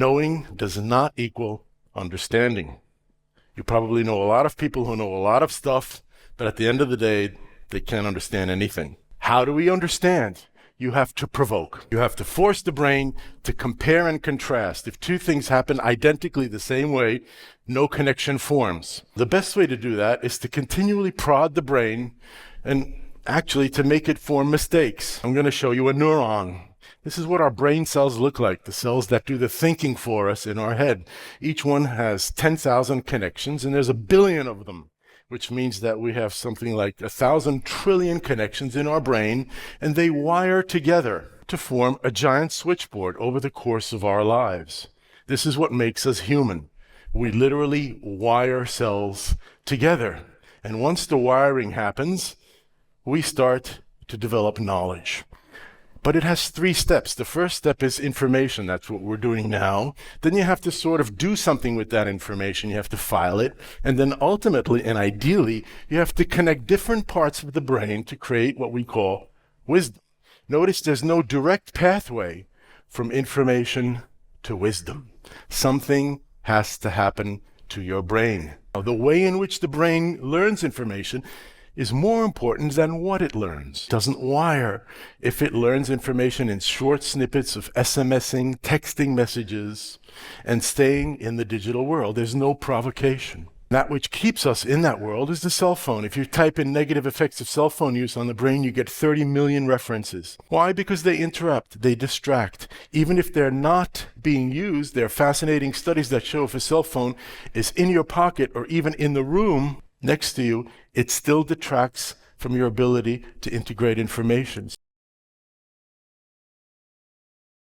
Knowing does not equal understanding. You probably know a lot of people who know a lot of stuff, but at the end of the day, they can't understand anything. How do we understand? You have to provoke. You have to force the brain to compare and contrast. If two things happen identically the same way, no connection forms. The best way to do that is to continually prod the brain and actually to make it form mistakes. I'm going to show you a neuron. This is what our brain cells look like, the cells that do the thinking for us in our head. Each one has 10,000 connections, and there's a billion of them, which means that we have something like 1,000 trillion connections in our brain, and they wire together to form a giant switchboard over the course of our lives. This is what makes us human. We literally wire cells together. And once the wiring happens, we start to develop knowledge. But it has 3 steps. The first step is information. That's what we're doing now. Then you have to sort of do something with that information. You have to file it. And then ultimately and ideally, you have to connect different parts of the brain to create what we call wisdom. Notice there's no direct pathway from information to wisdom. Something has to happen to your brain. Now, the way in which the brain learns information is more important than what it learns. It doesn't wire. If it learns information in short snippets of SMSing, texting messages, and staying in the digital world, there's no provocation. That which keeps us in that world is the cell phone. If you type in negative effects of cell phone use on the brain, you get 30 million references. Why? Because they interrupt, they distract. Even if they're not being used, there are fascinating studies that show if a cell phone is in your pocket or even in the room next to you, it still detracts from your ability to integrate information.